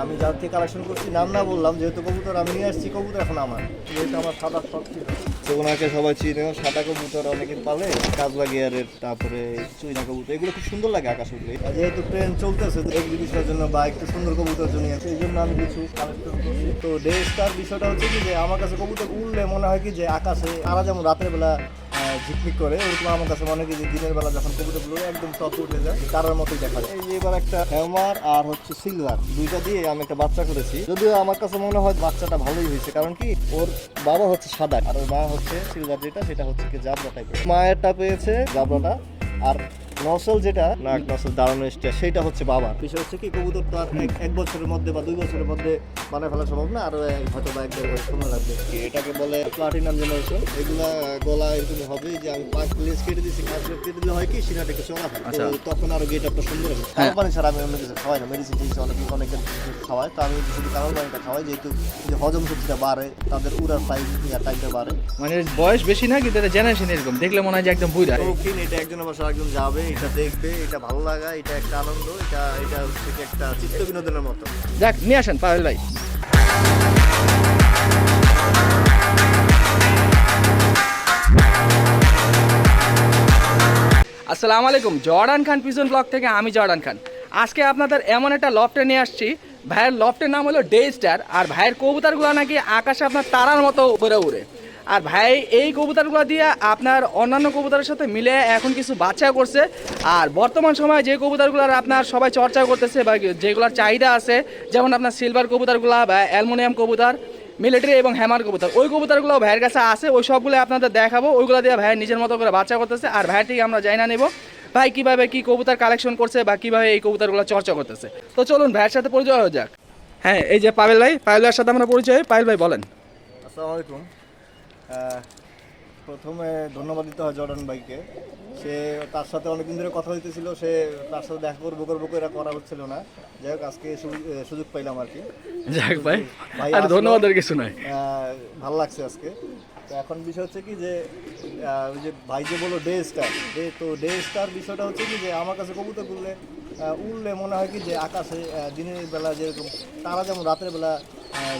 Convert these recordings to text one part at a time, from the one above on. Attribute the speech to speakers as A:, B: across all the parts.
A: আমি যার থেকে কালেকশন করছি নাম না বললাম, যেহেতু কবুতর আমি নিয়ে আসছি, কবুতর এখন আমার, যেহেতু আমার সাদা শখ ছিল। তো ওনাকে সবাই চিনে, সাদা কবুতর অনেকে পালে, কাজলা গিয়ারের, তারপরে চুইনা কবুতর, এগুলো খুব সুন্দর লাগে আকাশ উঠলে। যেহেতু ট্রেন চলতেছে এক্সিবিশনের জন্য বা একটু সুন্দর কবুতর জন্য আছে, এই জন্য আমি কিছু কালেকশন করছি। তো ডে স্টার বিষয়টা হচ্ছে কি যে আমার কাছে কবুতর উড়লে মনে হয় কি যে আকাশে তারা যেমন রাতের বেলা ঝিকমিক করে, ওরকম আমার কাছে মনে হয় কি যে দিনের বেলা যখন কবুতরগুলো একদম টপ উঠে যায় তারার মতোই দেখা যায়। এই যে এবার একটা হ্যামার আর হচ্ছে সিলভার, দুইটা দিয়ে আমি একটা বাচ্চা করেছি। যদিও আমার কাছে মনে হয় বাচ্চাটা ভালোই হয়েছে, কারণ কি ওর বাবা হচ্ছে সাদা আর ওর মা হচ্ছে সিলভার, যেটা সেটা হচ্ছে কি জাবরা টাইপের। মায়েরটা পেয়েছে জাবরাটা, আর নসল যেটা নাক নসল দাঁড়ানো স্টার সেটা হচ্ছে বাবা। বিষয় হচ্ছে কি কবুতর তো আর এক বছরের মধ্যে বা 2 বছরের মধ্যে বানায় ফেলা সম্ভব না, আরো হয়তো বা 1-1.5 বছর সময় লাগবে। এটাকে বলে প্লাটিনাম জেনারেশন। এগুলা গলা এরকম হবে যে আমি 5 প্লেস কেটে দিচ্ছি, 5 প্লেস কেটে দিলে হয় কি সিনাটা একটু চড়া হয়, তখন আরো গেট আপটা সুন্দর হবে। কালো পানি ছাড়া আমি অন্য কিছু খাওয়াই না, মেডিসিন টিডিসিন অনেকে খাওয়ায়, তো আমি শুধু কালো পানিটা খাওয়াই, যেহেতু হজম শক্তিটা বাড়ে, তাদের উড়ার টাইমটা বাড়ে।
B: মানে বয়স বেশি না, কিন্তু এটা জেনারেশন এরকম দেখলে মনে হয় যে একদম বুইড়া।
A: শৌখিন, এটা একজনের বাসা একজন যাবে, এটা দেখবে, এটা ভালো লাগা, এটা একটা আনন্দ, এটা হচ্ছে কি একটা চিত্ত বিনোদনের মতো।
B: যাক, নিয়ে আসেন পাবেল ভাই। আসসালামু আলাইকুম, জর্ডান খান পিজন ব্লগ থেকে আমি জর্ডান খান। আজকে আপনাদের এমন একটা লফটে নিয়ে আসছি। ভাইয়ের লফটের নাম হলো ডে স্টার, আর ভাইয়ের কবুতরগুলো নাকি আকাশে আপনার তারার মতো উপরে উড়ে। আর ভাই এই কবুতরগুলো দিয়ে আপনার অন্যান্য কবুতরের সাথে মিলে এখন কিছু বাচ্চা করছে। আর বর্তমান সময়ে যে কবুতরগুলোর আপনার সবাই চর্চা করতেছে বা যেগুলোর চাহিদা আছে, যেমন আপনার সিলভার কবুতরগুলো বা অ্যালুমিনিয়াম কবুতর, মিলিটারি এবং হ্যামার কবুতর, ওই কবুতরগুলো ভাইয়ের কাছে আছে। ওই সবগুলো আপনাদের দেখাবো। ওইগুলো দিয়ে ভাইয়ের নিজের মতো করে বাচ্চা করতেছে। আর ভাইয়ের থেকে আমরা জানা নেব ভাই কীভাবে কী কবুতর কালেকশন করছে বা কীভাবে এই কবুতরগুলো চর্চা করতেছে। তো চলুন ভাইয়ের সাথে পরিচয় হয়ে যাক। হ্যাঁ, এই যে পাবেল ভাই, পাবেল ভাইয়ের সাথে আমরা পরিচয়। পাবেল ভাই বলেন।
A: আসসালামু আলাইকুম। প্রথমে ধন্যবাদ দিতে হয় জর্ডান ভাইকে। সে তার সাথে অনেকদিন ধরে কথা হইতেছিল, সে তার সাথে দেখা করবো এরা করা হচ্ছিল না। যাই হোক, আজকে সুযোগ পাইলাম আর কি।
B: যাক ভাই, আর ধন্যবাদের কিছু নাই,
A: ভালো লাগছে আজকে। তো এখন বিষয় হচ্ছে কি যে ওই যে ভাই যে বললো ডে স্টার, তো ডে স্টার বিষয়টা হচ্ছে কি যে আমার কাছে কবুতর উড়লে মনে হয় কি যে আকাশে দিনের বেলা যেরকম তারা যেমন রাতের বেলা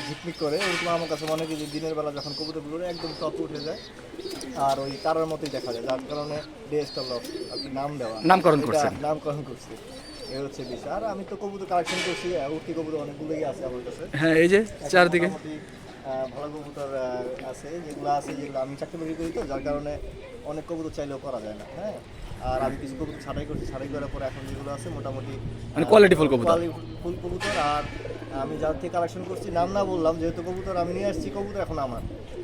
A: ঝিকমিক করে, ওরকম আমার কাছে মনে হয় কি যে দিনের বেলা যখন কবুতরগুলো একদম টপে উঠে যায় আর ওই তারার মতোই দেখা যায়, যার কারণে ডে স্টার লফ আর কি নামকরণ করছি। এই হচ্ছে বিষয়। আর আমি তো কবুতর কালেকশন করছি, উঠতি কবুতর অনেকগুলোই আছে আমার কাছে।
B: হ্যাঁ, এই যে চারদিকে
A: ভালো কবুতর আছে, যেগুলো আমি চাকরি বাকরি করি, তো যার কারণে অনেক কবুতর চাইলেও করা যায় না। হ্যাঁ, আর আমি কিছু কবুতর ছাড়াই করার পরে এখন যেগুলো আছে মোটামুটি
B: মানে কোয়ালিটিফুল
A: কবুতর। আর আমি যার থেকে কালেকশন করছি নাম না বললাম, যেহেতু কবুতর আমি নিয়ে আসছি, কবুতর এখন আমার।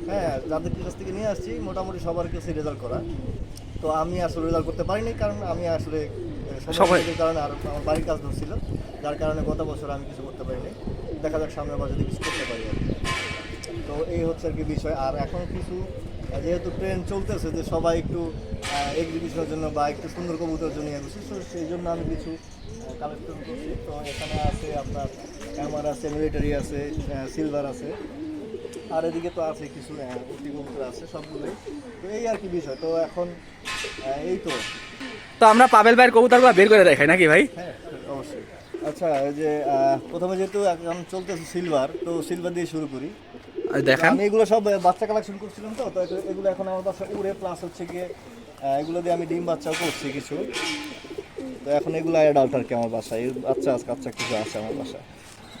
A: হ্যাঁ, যাদের কাছ থেকে নিয়ে আসছি মোটামুটি সবার কাছে রেজাল্ট করা। তো আমি আসলে রেজাল্ট করতে পারিনি, কারণ আমি আসলে সময়ের কারণে আর আমার বাড়ির কাজ ধরছিল, যার কারণে গত বছর আমি কিছু করতে পারিনি। দেখা যাক সামনের বার যদি কিছু করতে পারি আর কি। তো এই হচ্ছে আর কি বিষয়। আর এখন কিছু যেহেতু ট্রেন চলতেছে যে সবাই একটু এক্সিবিশনের জন্য বা একটু সুন্দর কবুতর জন্য এগোচ্ছে, তো সেই জন্য আমি কিছু কালেকশন করছি। তো এখানে আছে আপনার হ্যামার আছে, মিলিটারি আছে, সিলভার আছে, আর এদিকে তো আছে কিছু উটি কবুতর আছে, সবগুলোই। তো এই আর কি বিষয়। তো এখন এই তো
B: আমরা পাবেল ভাইয়ের কবুতরগুলো বের করে দেখাই নাকি ভাই?
A: হ্যাঁ, অবশ্যই। আচ্ছা, এই যে প্রথমে যেহেতু এখন চলতেছে সিলভার, তো সিলভার দিয়ে শুরু করি।
B: দেখান।
A: আমি এগুলো সব বাচ্চা কালেকশন করছিলাম, তো এগুলো এখন আমার বাসায় উড়ে, প্লাস হচ্ছে গিয়ে এগুলো দিয়ে আমি ডিম বাচ্চাও করছি কিছু। তো এখন এগুলো অ্যাডাল্ট আর কি আমার বাসায়, কাচ্চা কিছু আছে আমার বাসায়।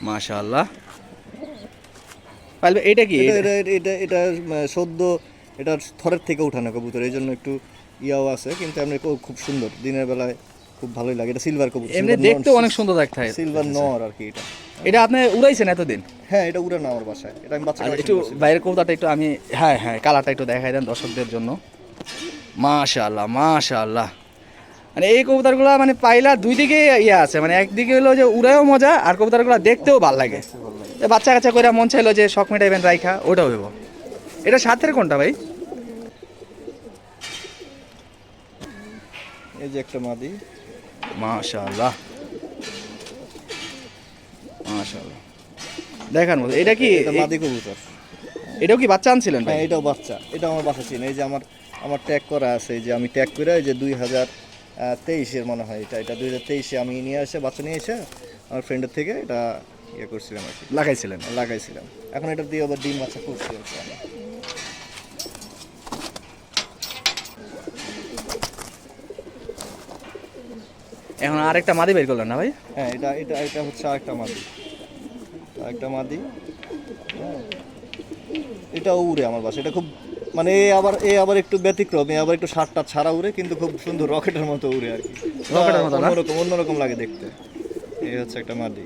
B: মাশাআল্লাহ। পাবেল এটা কি?
A: এটা সদ্য এটা থরের থেকে উঠানো কবুতর, এই জন্য একটু ইয়াও আছে, কিন্তু এমনি খুব সুন্দর, দিনের বেলায় খুব ভালোই লাগে। এটা সিলভার কবুতর,
B: এমনি দেখতে অনেক সুন্দর দেখতে হয়,
A: সিলভার নর আর কি।
B: এটা আপনি উড়াইছেন এতদিন?
A: হ্যাঁ, এটা উড়ানো আমার বাসায়, এটা আমি বাচ্চা
B: একটু বাইরের কবুতরটা একটু আমি হ্যাঁ কালারটা একটু দেখাই দেন দর্শকদের জন্য। মাশাআল্লাহ মাশাআল্লাহ। মানে এই কবুতরগুলো মানে পাইলা দুই দিকে ইয়ে আছে, মানে একদিকে হলো যে উড়ায়ও মজা, আর কবুতরগুলো দেখতেও ভালো লাগে। বাচ্চা কাচ্চা করে মন চাইলো যে শখ মেটাইবেন রাইখা, ওটাও হইব। এটা সাথের কোনটা ভাই?
A: এই যে একটা মাদি।
B: মাশাআল্লাহ মাশাআল্লাহ, দেখার মতো। এটা কি
A: মাদি কবুতর?
B: এটাও কি বাচ্চা আনছিলেন ভাই?
A: এটাও বাচ্চা, এটা আমার বাসা ছিল। এই যে আমার ট্যাগ করা আছে, এই যে আমি ট্যাগ করে, এই যে 2023-এর মনে হয়, এটা 2023-এ আমি নিয়ে এসে বাচ্চা নিয়ে এসে আমার ফ্রেন্ডের থেকে এটা ইয়ে করছিলাম আর কি,
B: লাগাইছিলেন?
A: লাগাইছিলাম। এখন এটা দিয়ে আবার ডিম বাচ্চা করছি আর কি আমি।
B: এখন আরেকটা মাদি বের করলেন না ভাই?
A: হ্যাঁ, এটা এটা এটা হচ্ছে আরেকটা মাদি, আরেকটা মাদি। হ্যাঁ, এটাও উড়ে আমার বাসা। এটা খুব মানে এ আবার একটু ব্যতিক্রম, এ আবার একটু শার্টটা ছাড়া উড়ে, কিন্তু খুব সুন্দর রকেটের মতো উড়ে আর কি।
B: রকেটের মতো না?
A: অন্যরকম লাগে দেখতে। এই হচ্ছে একটা মাদি।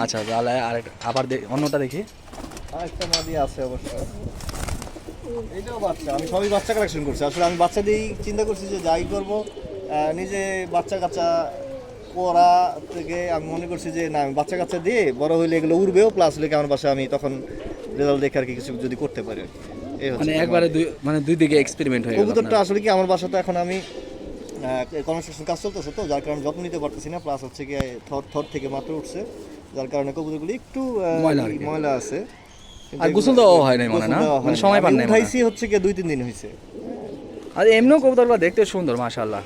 B: আচ্ছা, তাহলে আরেকটা আবার অন্যটা দেখি।
A: আরেকটা মাদি আছে অবশ্য, এইটাও বাচ্চা। আমি সবই বাচ্চা কালেকশন করছি আসলে। আমি বাচ্চা দিয়েই চিন্তা করছি যে যাই করবো, নিজে বাচ্চা কাচ্চা করা থেকে আমি মনে করছি যে না, আমি বাচ্চা কাচ্চা দিয়ে বড় হইলে এগুলো উড়বেও, প্লাস হলে আমার বাসায় আমি তখন রেজাল্ট দেখে আর কি কিছু যদি করতে পারি আর কি। এই হচ্ছে
B: মানে
A: একটা
B: একবারে
A: মাদি।
B: দুই দিকে এক্সপেরিমেন্ট হয়ে গেল।
A: কবুতরটা আসলে কি আমার বাসাতে এখন আমি কনস্ট্রাকশন কাজ চলতেছে, তো যার কারণে যত্ন নিতে পারতেছি না, প্লাস হচ্ছে কি থর থেকে মাত্র উঠছে, যার কারণে কবুতরগুলি একটু ময়লা আছে।
B: আর গোসল দেওয়া হয় নাই মনে না, মানে সময় পান নাই।
A: উঠাইছি হচ্ছে কি 2-3 দিন হয়েছে।
B: আর এমনিও কবুতরগুলো দেখতে সুন্দর মাশাআল্লাহ।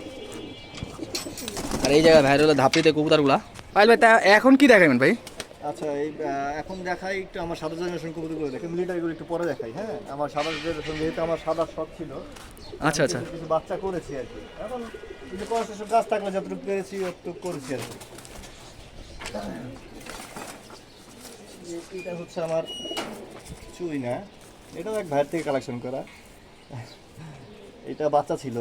B: আর এই জায়গায় ভাইরাল ধাপড়িতে কবুতরগুলা পাইল ভাই, তা এখন কি দেখাবেন ভাই?
A: আচ্ছা, এই এখন দেখাই একটু আমার সাদা জেনারেশন কবুতরগুলো দেখে, মিলিটারিগুলো একটু পরে দেখাই। হ্যাঁ, আমার সাদা জেনারেশন, যেহেতু আমার সাদা শখ ছিল,
B: আচ্ছা আচ্ছা।
A: কিছু বাচ্চা করেছি আর কি। এখন কিছু কনস্ট্রাকশন কাজ থাকলে যতটুকু পেরেছি ততটুকু করেছি আর কি। এটা হচ্ছে আমার চুই না, এটাও এক ভাইয়ের থেকে কালেকশন করা। এটা বাচ্চা ছিল।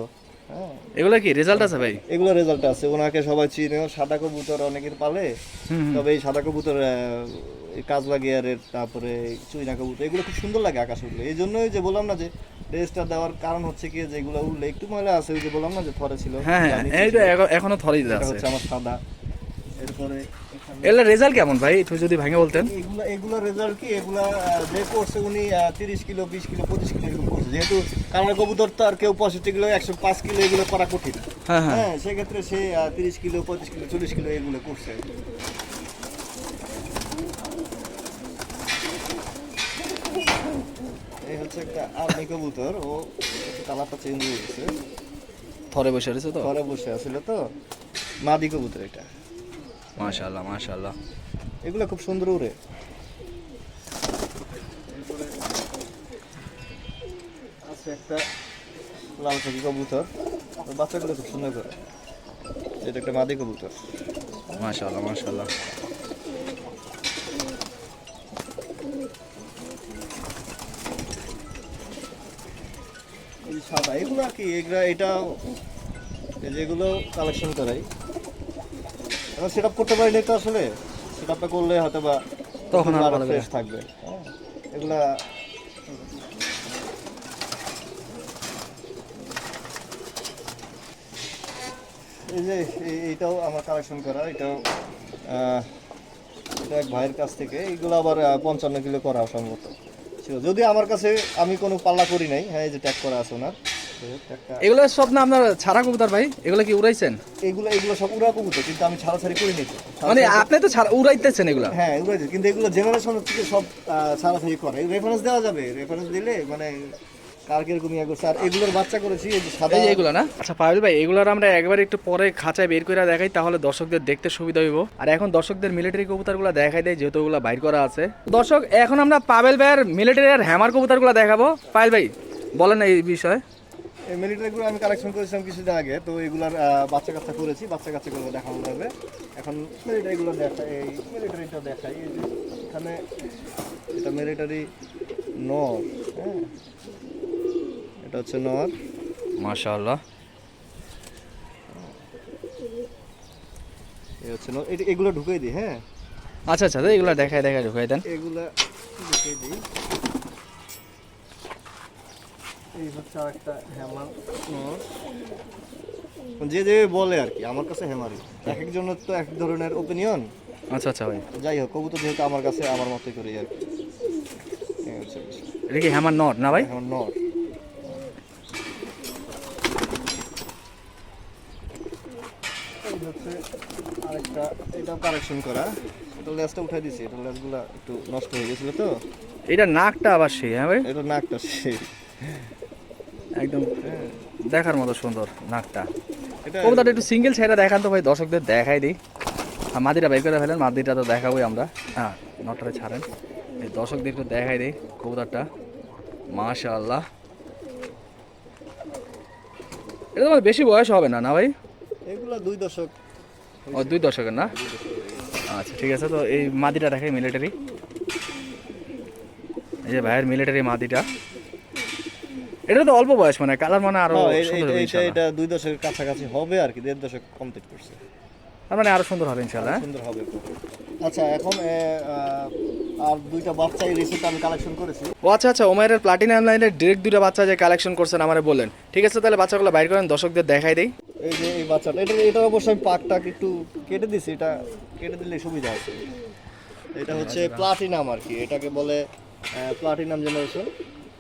A: হ্যাঁ,
B: এগুলো কি রেজাল্ট আছে ভাই?
A: এগুলো রেজাল্ট আছে, ওনাকে সবাই চিনেও। সাদা কবুতর অনেকের পালে, তবে এই সাদা কবুতর কাজলা গিয়ারের, তারপরে চুইনা কবুতর, এগুলো খুব সুন্দর লাগে আকাশ উঠলে। এই জন্যই যে বললাম না যে রেজিস্টার দেওয়ার কারণ হচ্ছে কি, যে এগুলো উঠলে একটু ময়লা আছে, ওই যে বললাম না যে থরে ছিল।
B: হ্যাঁ হ্যাঁ, এইটা এখনো থরেই
A: এটা
B: আছে।
A: হচ্ছে আমার সাদা। এরপরে
B: এগুলা রেজাল্ট কেমন ভাই, একটু যদি ভাঙে বলতেন?
A: এগুলো রেজাল্ট কি, এগুলা যে করছে উনি 30 কিলো, 20 কিলো, 25 কিলো এরকম করছে। যেহেতু কারণ কবুতর তো আর কেউ 65 কিলো, 105 কিলো এগুলো করা কঠিন।
B: হ্যাঁ হ্যাঁ।
A: হ্যাঁ, সেক্ষেত্রে সে 30 কিলো, 35 কিলো, 40 কিলো এগুলো করছে। এই হচ্ছে একটা আর্মি কবুতর, ও কালারটা চেঞ্জ হয়ে গেছে,
B: থরে বসে রয়েছে তো?
A: ঘরে বসে আছিল তো। মাদি কবুতর এটা।
B: মাশাআল্লাহ মাশাআল্লাহ।
A: এগুলো খুব সুন্দর উড়ে। আছে একটা লাল চোখী কবুতর, ওর বাচ্চাগুলো খুব সুন্দর করে। এটা একটা মাদি কবুতর।
B: মাশাআল্লাহ মাশাআল্লাহ।
A: এই সাদা এগুলো আর কি, এটা যেগুলো কালেকশন করাই, এখন সেট আপ করতে পারিনি তো আসলে। সেট আপটা করলে হয়তো বা
B: তখন আরো
A: আরো
B: ভালো
A: ফ্রেশ থাকবে। হ্যাঁ, এগুলা এই যে এইটাও আমার কালেকশন করা। এটা এক ভাইয়ের কাছ থেকে। এইগুলো আবার 55 কিলো করা সম্ভবত ছিল, যদি আমার কাছে আমি কোনো পাল্লা করি নাই। হ্যাঁ, এই যে ট্যাগ করা আছে ওনার।
B: এগুলো সব না আপনার ছাড়া কবুতর ভাই? এগুলো কি উড়াইছেন?
A: এগুলো সব উড়া কবুতর, কিন্তু আমি ছাড়াছাড়ি করি নি।
B: মানে আপনি তো উড়াইতেছেন এগুলা?
A: হ্যাঁ, উড়াইছে, কিন্তু এগুলো জেনারেশন হচ্ছে সব ছাড়াছাড়ি করে। রেফারেন্স দেওয়া যাবে, রেফারেন্স দিলে মানে কার কিরকম ইয়ে করছে। আর এগুলোর বাচ্চা করেছি, এই যে সাদা,
B: এই যে এগুলো না? আচ্ছা পায়েল ভাই, এগুলোর আমরা একবার একটু পরে খাঁচায় বের করে দেখাই, তাহলে দর্শকদের দেখতে সুবিধা হইব। আর এখন দর্শকদের মিলিটারি কবুতরগুলো দেখাই দেয়, যেহেতু ওগুলো বাইর করা আছে। দর্শক, এখন আমরা পাবেল ভাইয়ের মিলিটারি আর হ্যামার কবুতরগুলো দেখাবো। পায়েল ভাই বলেন এই বিষয়ে।
A: এই মিলিটারিগুলো আমি কালেকশন করেছিলাম কিছুদিন আগে, তো এগুলার বাচ্চা কাচ্চা করেছি। বাচ্চা কাচ্চাগুলো দেখানো যাবে। এখন মিলিটারিগুলো দেখাই, এই মিলিটারিটা দেখাই। এই যে এখানে এটা মিলিটারি নর। হ্যাঁ, এটা হচ্ছে নর।
B: মাশাআল্লাহ।
A: এই হচ্ছে নর। এগুলো ঢুকিয়ে দিই। হ্যাঁ,
B: আচ্ছা আচ্ছা, এগুলো দেখাই ঢুকাই দেন।
A: এগুলা ঢুকিয়ে দিই। এই হচ্ছে আরেকটা হ্যামার নর। যে যে বলে আর কি, আমার কাছে হ্যামারই। এক একজনের তো এক ধরনের ওপিনিয়ন।
B: আচ্ছা আচ্ছা ভাই,
A: যাই হোক, কবুতর যেহেতু আমার কাছে আমার মতোই করি আর কি। এই হচ্ছে বিষয়।
B: এটা কি হ্যামার নট না ভাই?
A: এখন নর। এই হচ্ছে আরেকটা, এটাও কালেকশন করা। এটা লেজটা উঠাই দিছি, এটা লেজগুলা একটু নষ্ট হয়ে গেছিল তো।
B: এটা নাকটা আবার সেই, হ্যাঁ ভাই?
A: এটা নাকটা সেই
B: একদম দেখার মতো সুন্দর নাকটা।
A: এটা
B: কবুতরটা একটু সিঙ্গেল ছেড়ে দেখান তো ভাই, দর্শকদের দেখাই দিই। আর মাদিটা বের করে ফেলেন, মাদিটা তো দেখাবোই আমরা। হ্যাঁ, নটটা ছাড়েন, এই দর্শকদের একটু দেখাই দিই কবুতরটা। মাশাআল্লাহ, এটা তো বেশি বয়স হবে না, না ভাই?
A: এগুলা 2 দশক।
B: ও 2 দশকের না? আচ্ছা ঠিক আছে। তো এই মাদিটা দেখাই, মিলিটারি। এই যে ভাইয়ের মিলিটারি মাদিটা, এটা তো অল্প বয়স, মানে কালার মানে আরো সুন্দর হবে ইনশাআল্লাহ।
A: এটা 2 দশকের কাছাকাছি হবে আর কি, 1.5 দশক কমপ্লিট করছে।
B: তার মানে আরো সুন্দর হবে ইনশাআল্লাহ।
A: সুন্দর হবে। আচ্ছা, এখন আর 2টা বাচ্চাই রিসেন্ট আমি কালেকশন করেছি।
B: ও আচ্ছা আচ্ছা, ওমাইরের প্লাটিনাম লাইনের ডিরেক্ট 2টা বাচ্চা যে কালেকশন করছেন আমারে বললেন। ঠিক আছে, তাহলে বাচ্চাগুলো বাইর করেন, দর্শকদের দেখাই দেই।
A: এই যে এই বাচ্চাটা, এটা অবশ্যই আমি পাকটাকে একটু কেটে দিছি, এটা কেটে দিলে সুবিধা আছে। এটা হচ্ছে প্লাটিনাম আর কি, এটাকে বলে প্লাটিনাম জেনারেশন।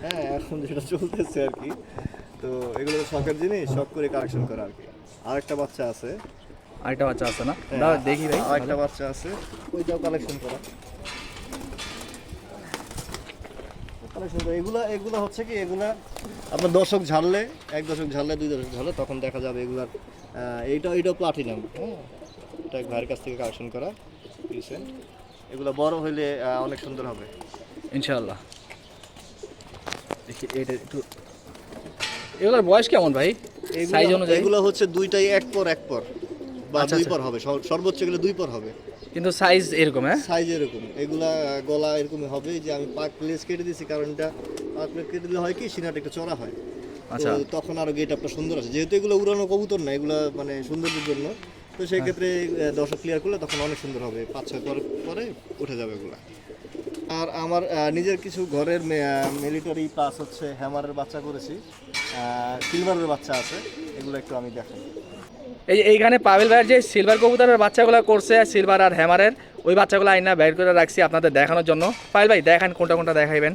A: হ্যাঁ, এখন যেটা চলতেছে আর কি। তো এগুলো তো শখের জিনিস, শখ করে কালেকশন করা আর কি। আরেকটা বাচ্চা আছে।
B: আরেকটা বাচ্চা আছে না? দাও দেখি ভাই।
A: আরেকটা বাচ্চা আছে, ওইটাও কালেকশন করা। এগুলা হচ্ছে কি, এগুলা আপনার দর্শক ঝাড়লে, 1 দশক ঝাড়লে, 2 দশক ঝাড়লে তখন দেখা যাবে এগুলার এইটাও প্লাটিনাম। হ্যাঁ, এটা এক ভাইয়ের কাছ থেকে কালেকশন করা রিসেন্ট। এগুলো বড় হইলে অনেক সুন্দর হবে
B: ইনশাআল্লাহ। দেখি এটা একটু, এগুলোর বয়স কেমন ভাই সাইজ অনুযায়ী?
A: এগুলো হচ্ছে 2টাই এক পর বা
B: আচ্ছা,
A: 2
B: আচ্ছা।
A: পর হবে, সর্বোচ্চ গেলে 2 পর হবে।
B: কিন্তু সাইজ এরকম? হ্যাঁ,
A: সাইজ এরকম, এগুলা গলা এরকমই হবে। যে আমি পাক লেস কেটে দিছি, কারণ এটা পাক লেস কেটে দিলে হয় কি, সিনাটা একটু চড়া হয়।
B: আচ্ছা।
A: তো তখন আরো গেট আপটা সুন্দর আছে, যেহেতু এগুলো উড়ানো কবুতর না, এগুলা মানে সৌন্দর্যের জন্য। তো সেই ক্ষেত্রে দর্শক ক্লিয়ার করলে তখন অনেক সুন্দর হবে, 5-6 পরে উঠে যাবে এগুলা। আর আমার নিজের কিছু ঘরের মিলিটারি প্লাস হচ্ছে হ্যামারের বাচ্চা করেছি, সিলভারের বাচ্চা আছে, এগুলো একটু আমি দেখাই।
B: এই এইখানে পাবেল ভাইয়ের যে সিলভার কবুতরের বাচ্চাগুলো করছে, সিলভার আর হ্যামারের, ওই বাচ্চাগুলো আইনা বের করে রাখছি আপনাদের দেখানোর জন্য। পাবেল ভাই দেখান কোনটা কোনটা দেখাইবেন।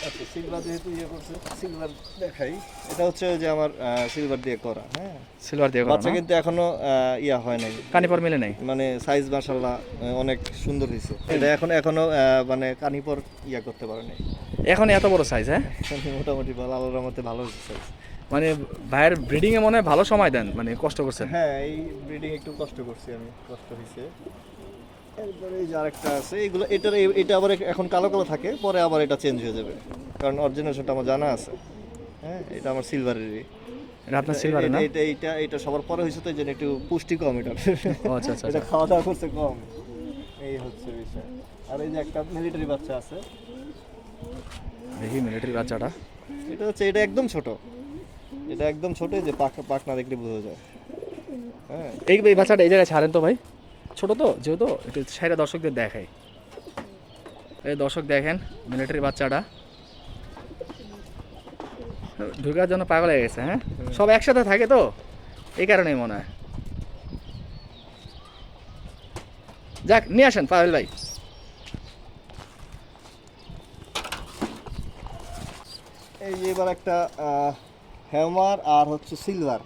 A: আচ্ছা, সিলভার যেহেতু করছে, সিলভার দেখাই। এটা হচ্ছে যে আমার সিলভার দিয়ে করা। হ্যাঁ,
B: সিলভার দিয়ে
A: বাচ্চা কিন্তু এখনো হয় নাই,
B: কানিপর মিলে নাই,
A: মানে সাইজ মাশাআল্লাহ অনেক সুন্দর হয়েছে। এটা এখনো মানে কানিপর করতে পারে নাই।
B: এখন এত বড় সাইজ? হ্যাঁ,
A: মোটামুটি ভালো, আল্লাহর রহমতে ভালো হয়েছে সাইজ।
B: মানে ভাইয়ের ব্রিডিং এ মনে হয় ভালো সময় দেন, মানে কষ্ট করছেন।
A: হ্যাঁ, এই ব্রিডিং একটু কষ্ট করছি আমি, কষ্ট হয়েছে। এরপরে এই যে আরেকটা আছে, এটা আবার এখন কালো কালো থাকে, পরে আবার এটা চেঞ্জ হয়ে যাবে, কারণ অরিজিনালটা আমার জানা আছে। হ্যাঁ, এটা আমার সিলভারেরই।
B: এটা আপনার সিলভার না?
A: এটা সবার পরে হয়েছে, তো এই জন্য একটু পুষ্টি কম এটা।
B: ও আচ্ছা আচ্ছা।
A: এটা খাওয়া দাওয়া করছে কম, এই হচ্ছে বিষয়। আর এই যে একটা মিলিটারি বাচ্চা আছে,
B: দেখি মিলিটারি বাচ্চাটা।
A: এটা একদম ছোট, এটা একদম ছোট, যে পাক না দেখলে বোঝা যায়। হ্যাঁ,
B: এই বাচ্চাটা এই জায়গায় ছাড়েন তো ভাই, ছোট তো যেহেতু, একটু সাইডে দর্শকদের দেখাই। এই দর্শক দেখেন মিলিটারি বাচ্চাটা ঢুকার জন্য পাগল হয়ে গেছে। হ্যাঁ, সব একসাথে থাকে তো, এই কারণেই মনে হয়। যাক, নিয়ে আসেন পাবেল ভাই।
A: এই যে এবার একটা হ্যামার আর হচ্ছে সিলভার,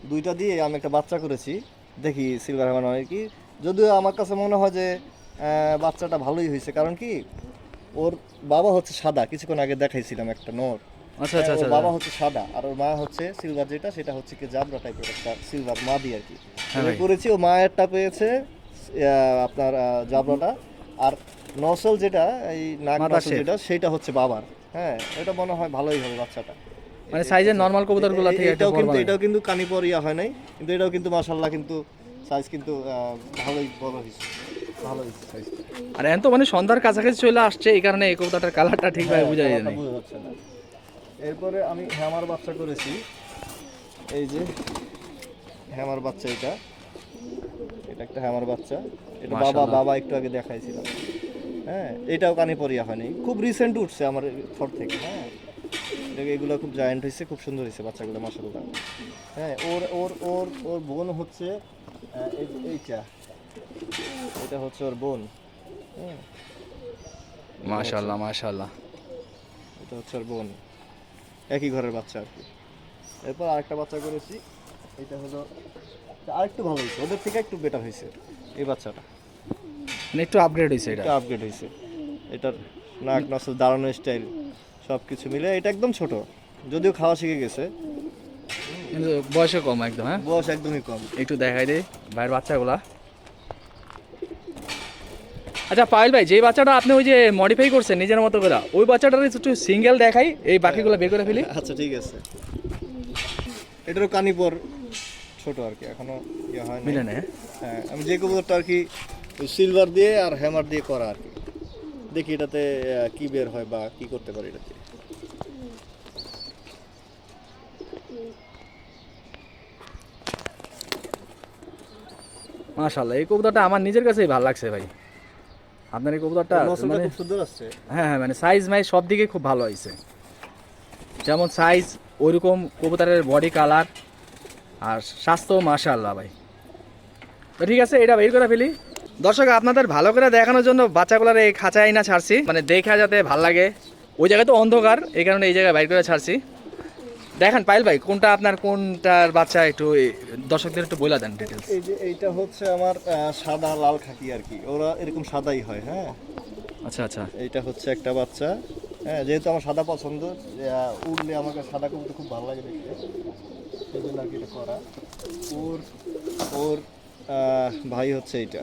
A: 2টা দিয়ে আমি একটা বাচ্চা করেছি। দেখি সিলভার হ্যামার হয় কি, যদিও আমার কাছে মনে হয় যে বাচ্চাটা ভালোই হয়েছে, কারণ কি ওর বাবা হচ্ছে সাদা, কিছুক্ষণ আগে দেখাইছিলাম একটা নর।
B: আচ্ছা আচ্ছা
A: ওর
B: আচ্ছা।
A: বাবা হচ্ছে সাদা, আর ওর মা হচ্ছে সিলভার, যেটা সেটা হচ্ছে কি জাবরা টাইপের একটা সিলভার মাদি আর কি।
B: হ্যাঁ
A: আমি
B: ভাই।
A: করেছি, ও মায়েরটা পেয়েছে আপনার জাবরাটা, আর নসল যেটা, এই নাক
B: মাদার
A: নসল
B: শেপ।
A: যেটা, সেটা হচ্ছে বাবার। হ্যাঁ, এটা মনে হয় ভালোই হবে বাচ্চাটা।
B: মানে সাইজের নরমাল কবুতরগুলো থেকে একটু বড় বানায়।
A: এটাও কিন্তু কানিপর হয় নাই, কিন্তু এটাও কিন্তু মাশাআল্লাহ, কিন্তু সাইজ কিন্তু ভালোই বড় হয়েছে, ভালো হয়েছে সাইজ।
B: আর এখন তো মানে সন্ধ্যার কাছাকাছি চলে আসছে, এই কারণে এই কবুতরটার কালারটা ঠিকভাবে বোঝা যায় না।
A: বোঝা যাচ্ছে না। এরপরে আমি হ্যামার বাচ্চা করেছি, এই যে হ্যামার বাচ্চা, এটা একটা হ্যামার বাচ্চা। এটা বাবা একটু আগে দেখাইছিলাম। হ্যাঁ, এটাও কানিপরিয়া হয়নি, খুব রিসেন্ট উঠছে আমার ঘর থেকে। হ্যাঁ, এগুলো খুব জায়ান্ট হয়েছে, খুব সুন্দর হয়েছে বাচ্চাগুলো মাশাআল্লাহ। হ্যাঁ, ওর ওর ওর ওর বোন হচ্ছে এটা হচ্ছে ওর বোন। হ্যাঁ,
B: মাশাআল্লাহ মাশাআল্লাহ।
A: এটা হচ্ছে ওর বোন, একই ঘরের বাচ্চা আর কি। এরপর আরেকটা বাচ্চা করেছি, এটা হলো আরেকটু ভালো হয়েছে, ওদের থেকে একটু বেটার হয়েছে এই বাচ্চাটা,
B: মানে একটু আপগ্রেড হয়েছে, এটা
A: একটু আপগ্রেড হয়েছে। এটার নাক নসল দাঁড়ানো স্টাইল সব কিছু মিলে এটা একদম ছোট, যদিও খাওয়া শিখে গেছে,
B: কিন্তু বয়সও কম একদম। হ্যাঁ,
A: বয়স একদমই কম।
B: একটু দেখাই দে ভাইয়ের বাচ্চাগুলা। আচ্ছা পায়েল ভাই, যে বাচ্চাটা আপনি ওই যে মডিফাই করছেন নিজের মতো করে, ওই বাচ্চাটার একটু সিঙ্গেল দেখাই, এই বাকিগুলো বের করে ফেলি।
A: আচ্ছা ঠিক আছে। এটারও কানিপর ছোট আর কি, এখনো ইয়ে হয়
B: মিলে
A: না।
B: না?
A: হ্যাঁ, আমি যে কবুতরটা আর কি সিলভার দিয়ে আর হ্যামার দিয়ে করা আর কি, দেখি এটাতে কি বের হয় বা কি করতে পারি এটাতে।
B: মাশাআল্লাহ, এই কবুতরটা আমার নিজের কাছেই ভালো লাগছে ভাই। আপনার এই কবুতরটা
A: নসলটা
B: মানে
A: খুব সুন্দর আসছে।
B: হ্যাঁ হ্যাঁ, মানে সাইজ মাই সব দিকে খুব ভালো হয়েছে, যেমন সাইজ ওইরকম কবুতরের বডি কালার আর স্বাস্থ্য মাশাআল্লাহ ভাই। তো ঠিক আছে, এটা বের করে ফেলি। দর্শক আপনাদের ভালো করে দেখানোর জন্য বাচ্চাগুলোর এই খাঁচায় না ছাড়ছি, মানে দেখা যাতে ভালো লাগে। ওই জায়গায় তো অন্ধকার, এই কারণে এই জায়গায় বাইর করে ছাড়ছি। দেখেন পাইল ভাই, কোনটা আপনার কোনটার বাচ্চা একটু দর্শকদের একটু বলে দেন ডিটেলস।
A: এই যে এইটা হচ্ছে আমার সাদা লাল খাকি আর কি, ওরা এরকম সাদাই হয়। হ্যাঁ,
B: আচ্ছা আচ্ছা,
A: এইটা হচ্ছে একটা বাচ্চা। হ্যাঁ, যেহেতু আমার সাদা পছন্দ, উড়লে আমাকে সাদা কবুতর খুব ভালো লাগে দেখতে, সেই জন্য আর কি এটা করা। ওর ওর ভাই হচ্ছে এইটা।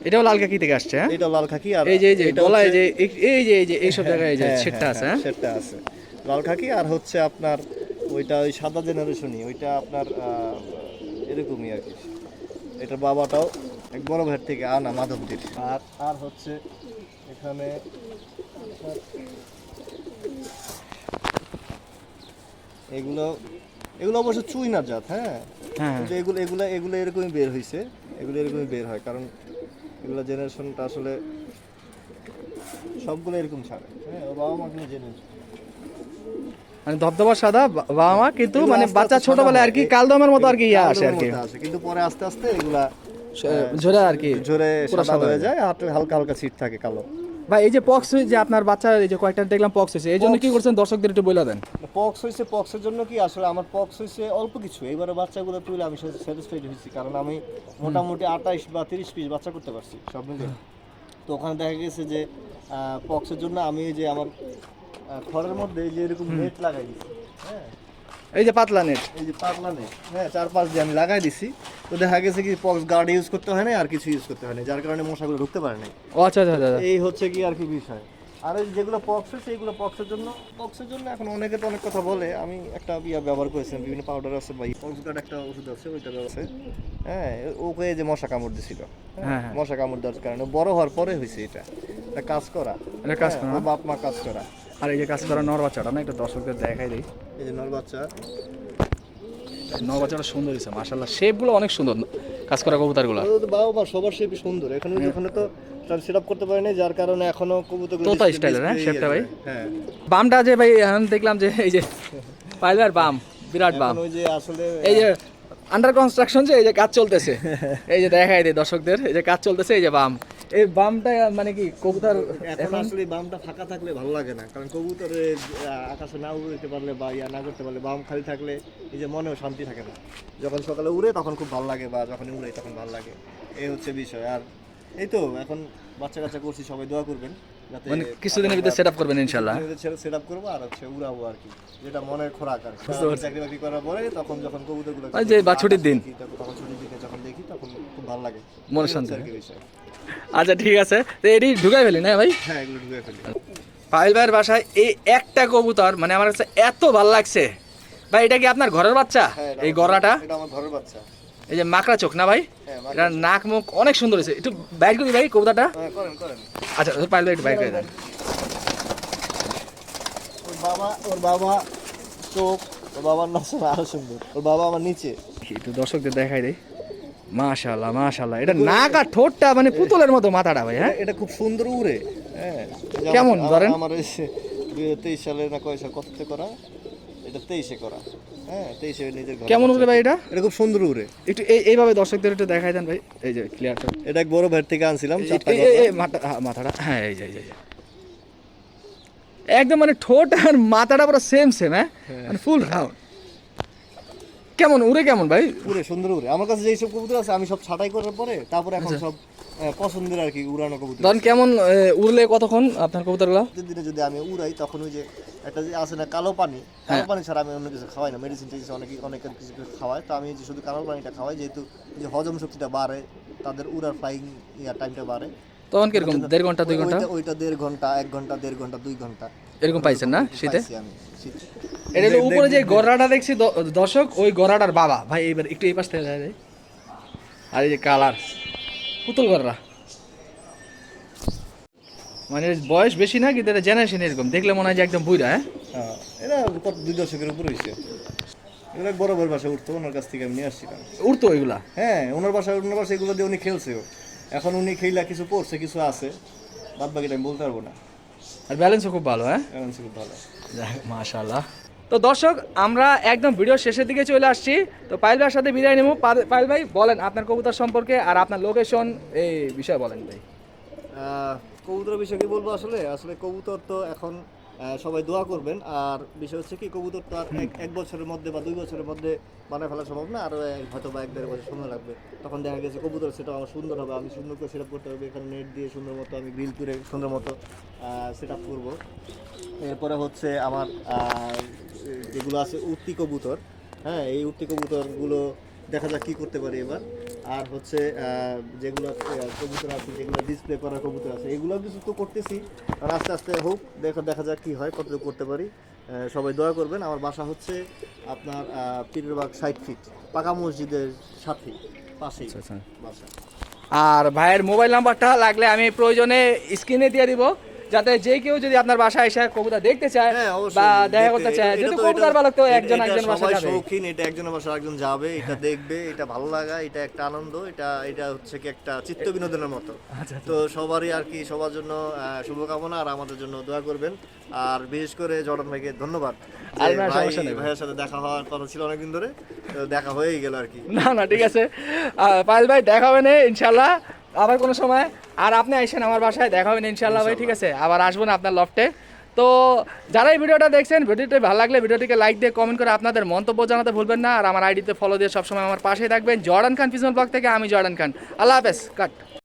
B: এটাও লাল কাকি থেকে আসছে। হ্যাঁ,
A: এটা লাল খাকি। আর
B: এই যে এই যে
A: এটা
B: গলায়
A: হচ্ছে-
B: এই যে এইসব জায়গায় এই যে
A: হ্যাঁ,
B: সেটটা আছে।
A: হ্যাঁ,
B: হ্যাঁ,
A: সেটটা আছে লাল খাকি। আর হচ্ছে আপনার ওইটা ওই সাদা জেনারেশনই, ওইটা আপনার এরকমই আর কি। এটার বাবাটাও এক বড় ভাইয়ের থেকে আনা মাধবদীর। আর আর হচ্ছে এখানে এগুলো এগুলো অবশ্য চুইনার জাত। হ্যাঁ,
B: হ্যাঁ
A: কিন্তু এগুলো এগুলো এগুলো এরকমই বের হয়েছে, এগুলো এরকমই বের হয়, কারণ এগুলো জেনারেশনটা আসলে সবগুলো এরকম ছাড়ে। হ্যাঁ, ওর বাবা মাকে জেনারেশন
B: মানে ধবধবা সাদা বাবা মা, কিন্তু
A: এগুলো
B: মানে
A: আস্তে
B: বাচ্চা
A: আস্তে
B: ছোটবেলায় আর কি কালদমের মতো আর কি ইয়া আসে আর
A: কালোর
B: কি,
A: মধ্যে আসে, কিন্তু পরে আস্তে আস্তে এগুলা
B: ঝরে আর কি
A: ঝরে
B: পুরো
A: সাদা হয়ে যায়, আর হালকা হালকা ছিট থাকে কালো।
B: ভাই এই যে পক্স যে আপনার বাচ্চা এই যে কয়েকটা দেখলাম পক্স হয়েছে, এই জন্য কি করছেন দর্শকদের একটু বলে দেন।
A: পক্স হয়েছে, পক্সের জন্য কি আসলে আমার পক্স হয়েছে অল্প কিছু, এবারে বাচ্চাগুলো তুলে আমি স্যাটিসফাইড হয়েছি, কারণ আমি মোটামুটি 28 বা 30 পিস বাচ্চা করতে পারছি সব মিলে। তো ওখানে দেখা গেছে যে পক্সের জন্য আমি এই যে আমার ঘরের মধ্যে এই যে এরকম নেট লাগাই দিচ্ছি। হ্যাঁ,
B: এই যে পাতলা নেট,
A: এই যে পাতলা নেট, হ্যাঁ, 4-5 দিয়ে আমি লাগাই দিছি। তো দেখা গেছে কি পক্স গার্ড ইউজ করতে হয় না, আর কিছু ইউজ করতে হয় না, যার কারণে মশাগুলো ঢুকতে পারে নাই।
B: ও আচ্ছা আচ্ছা আচ্ছা।
A: এই হচ্ছে কি আর কি বিষয়। আর এই যেগুলো পক্স হয়েছে এগুলো পক্সের জন্য এখন অনেকে তো অনেক কথা বলে। আমি একটা ব্যবহার করেছিলাম, বিভিন্ন পাউডার আছে বা পক্স গার্ড একটা ওষুধ আছে, ওইটা আছে। হ্যাঁ, ওকে যে মশা কামড় দিছিল,
B: হ্যাঁ, হ্যাঁ।
A: মশা কামড় দেওয়ার কারণে বড় হওয়ার পরে হয়েছে এটা কাজ করা।
B: এটা কাজ
A: হ্যাঁ,
B: করা।
A: ওর বাপ মা কাজ করা।
B: আর এই যে কাজ করা নর বাচ্চাটা না, একটু দর্শকদের দেখাই দিই।
A: এই যে নর বাচ্চা,
B: নর বাচ্চাটা সুন্দর হয়েছে মাশাআল্লাহ, শেপগুলো অনেক সুন্দর কাজ করা কবুতরগুলো।
A: ওদের বাবা মা সবার শেপই সুন্দর। ওখানে তো সেট আপ করতে পারে না, যার কারণে এখনো কবুতরগুলো
B: তোতা
A: display-
B: স্টাইলের, হ্যাঁ,
A: display
B: শেপটা ভাই।
A: হ্যাঁ,
B: বামটা যে ভাই এখন দেখলাম যে এই যে পাইলার বাম, বিরাট বাম।
A: এখন ওই যে আসলে
B: এই যে আন্ডার কনস্ট্রাকশন, যে এই যে কাজ চলতেছে, এই যে দেখাই দিই দর্শকদের, এই যে কাজ চলতেছে, এই যে বাম, এই বামটা মানে কি কবুতর
A: এখন আসলে বামটা ফাঁকা থাকলে ভালো লাগে না, কারণ কবুতরে আকাশে না উড়তে পারলে বা ইয়া না করতে পারলে, বাম খালি থাকলে এই যে মনেও শান্তি থাকে না। যখন সকালে উড়ে তখন খুব ভালো লাগে, বা যখন উড়ে তখন ভালো লাগে, এই হচ্ছে বিষয়। আর এই তো এখন বাচ্চা কাচ্চা করছি, সবাই দোয়া করবেন যাতে
B: মানে কিছুদিনের ভিতরে সেট আপ করবেন ইনশাল্লাহ।
A: সেট আপ করবো, আর হচ্ছে উড়াবো আর কি, যেটা মনের খোরাক আর কি। চাকরি বাকরি করার পরে তখন যখন কবুতরগুলো
B: ওই যে বা ছুটির দিন,
A: তখন ছুটির দিনে যখন দেখি তখন খুব ভালো লাগে,
B: মনে
A: এই
B: শান্তি।
A: হচ্ছে আর কি বিষয়।
B: আচ্ছা ঠিক আছে, তো এটি ঢুকাই ফেলি না ভাই।
A: হ্যাঁ, এগুলো ঢুকে ফেলি।
B: পায়েল ভাইয়ের বাসায় এই একটা কবুতর মানে আমার কাছে এত ভালো লাগছে ভাই। এটা কি আপনার ঘরের বাচ্চা?
A: হ্যাঁ, এটা
B: এই
A: আমার-
B: গড়াটা,
A: এটা আমার ঘরের বাচ্চা।
B: এই যে মাকড়া চোখ না ভাই,
A: হ্যাঁ, মাকড়া
B: এটা নাক মুখ অনেক সুন্দর হয়েছে। একটু বাইর করি ভাই কবুতরটা।
A: হ্যাঁ, করেন।
B: আচ্ছা পায়েল ভাই একটু বাইর করে দেন।
A: ওর বাবা চোখ, ওর বাবার নসল আরো সুন্দর। ওর বাবা আমার নিচে।
B: একটু দর্শকদের দেখাই দেই। মাশাআল্লাহ মাশাআল্লাহ, এটা নাক আর ঠোঁটটা মানে পুতুলের মতো মাথাটা ভাই। হ্যাঁ,
A: এটা খুব সুন্দর উড়ে। হ্যাঁ,
B: কেমন ধরেন?
A: আমার ওই 2023 সালে না কয় সাল কততে করা, এটা 23-এ করা। হ্যাঁ, 23-এ নিজের ঘরে।
B: কেমন উড়ে ভাই এটা?
A: এটা খুব সুন্দর উড়ে।
B: একটু এইভাবে দর্শকদের একটু দেখাই দেন ভাই, এই যে ক্লিয়ার।
A: এটা এক বড় ভাইয়ের থেকে আনছিলাম, চারটা
B: মাথাটা, হ্যাঁ এই যে একদম মানে ঠোঁট আর মাথাটা পুরো সেম হ্যাঁ, মানে ফুল রাউন্ড। কেমন উড়ে কেমন ভাই?
A: উড়ে সুন্দর উড়ে। আমার কাছে যেই সব কবুতর আছে আমি সব ছাঁটাই করার পরে তারপরে এখন সব পছন্দের আর কি উড়ানো কবুতর।
B: ধরেন কেমন উড়লে কতক্ষণ আপনার কবুতরগুলো?
A: দিনে যদি আমি উড়াই তখন ওই যে একটা যে আছে না কালো পানি ছাড়া আমি অন্য কিছু খাওয়াই না, মেডিসিন টেডিসিন অনেক কিছু খাওয়াই, তো আমি যে শুধু কালো পানিটা খাওয়াই, যেহেতু যে হজম শক্তিটা বাড়ে, তাদের উড়ার ফ্লাইং টাইমটা বাড়ে,
B: তখন কিরকম 1.5 ঘন্টা 2 ঘন্টা
A: ওইটা 1.5 ঘন্টা 1 ঘন্টা 1.5 ঘন্টা 2 ঘন্টা
B: এরকম পাইছেন না শীতে?
A: পাইছি আমি শীতে।
B: এটা হলো উপরে যে গড়াটা দেখছি দর্শক, ওই গড়াটার বাবা ভাই। এবার একটু এই পাশ থেকে যায় যায়। আর এই যে কালার পুতুল গড়া, মানে বয়স বেশি না কিন্তু এটা জেনারেশন এরকম দেখলে মনে হয় যে একদম বুইড়া। হ্যাঁ
A: হ্যাঁ, এরা কত 2 দশকের উপর হয়েছে। এগুলো বড় বড় বাসা উঠতো, ওনার কাছ থেকে আমি নিয়ে আসছিলাম।
B: উড়তো এগুলা?
A: হ্যাঁ, ওনার বাসায় এগুলো দিয়ে উনি খেলছেও। এখন উনি খেলা কিছু পড়ছে, কিছু আছে, বাদ বাকিটা আমি বলতে পারবো না।
B: আর ব্যালেন্সও খুব ভালো। হ্যাঁ
A: এখন খুব ভালো।
B: মাশাআল্লাহ। তো দর্শক আমরা একদম ভিডিও শেষের দিকে চলে আসছি। তো পায়েল ভাইয়ের সাথে বিদায় নেব। পায়েল ভাই বলেন আপনার কবুতর সম্পর্কে আর আপনার লোকেশন এই বিষয়ে বলেন ভাই।
A: কবুতরের বিষয়ে কি বলবো, আসলে কবুতর তো এখন সবাই দোয়া করবেন। আর বিষয় হচ্ছে কি, কবুতর তো আর এক বছরের মধ্যে বা 2 বছরের মধ্যে বানায় ফেলা সম্ভব না। আর হয়তো বা 1-1.5 বছর সময় লাগবে। তখন দেখা গেছে কবুতর সেটা আমার সুন্দর হবে, আমি সুন্দর করে সেট আপ করতে হবে। এখানে নেট দিয়ে সুন্দর মতো আমি গ্রিল করে সুন্দর মতো সেট আপ করবো। এরপরে হচ্ছে আমার যেগুলো আছে উঠতি কবুতর, হ্যাঁ, এই উঠতি কবুতরগুলো দেখা যাক কী করতে পারি এবার। আর হচ্ছে যেগুলো কবুতর আছে, যেগুলো ডিসপ্লে করা কবুতর আছে, এগুলো কিছু তো করতেছি। আর আস্তে আস্তে হোক, দেখা যাক কী হয়, কতটুকু করতে পারি। সবাই দোয়া করবেন। আমার বাসা হচ্ছে আপনার পীরবাগ 60 ফিট পাকা মসজিদের সাথে পাশেই বাসা।
B: আর ভাইয়ের মোবাইল নাম্বারটা লাগলে আমি প্রয়োজনে স্ক্রিনে দিয়ে দিব, যাতে যে কেউ যদি আপনার বাসায় এসে কবুতর দেখতে চায় বা দেখা করতে চায়, যেহেতু কবুতর পালক তো একজন বাসা যাবে।
A: শৌখিন, এটা একজনের বাসা একজন যাবে, এটা দেখবে, এটা ভালো লাগা, এটা একটা আনন্দ, এটা হচ্ছে কি একটা চিত্ত বিনোদনের মতো। তো সবারই আর কি, সবার জন্য শুভকামনা আর আমাদের জন্য দোয়া করবেন। আর বিশেষ করে জর্ডান ভাইকে ধন্যবাদ। ভাইয়ের সাথে দেখা হওয়ার কথা ছিল অনেকদিন ধরে, তো দেখা হয়েই গেল আর কি।
B: না ঠিক আছে পায়েল ভাই, দেখা হবে না ইনশাল্লাহ আবার কোনো সময়। আর আপনি আইসেন আমার বাসায়, দেখা হবে না ইনশাল্লাহ ভাই, ঠিক আছে? আবার আসবো না আপনার লফটে। তো যারা এই ভিডিওটা দেখছেন, ভিডিওটি ভালো লাগলে ভিডিওটিকে লাইক দিয়ে কমেন্ট করে আপনাদের মন্তব্য জানাতে ভুলবেন না। আর আমার আইডিতে ফলো দিয়ে সবসময় আমার পাশেই থাকবেন। জর্ডান খান পিজন ব্লগ থেকে আমি জর্ডান খান। আল্লাহ হাফেজ। কাট।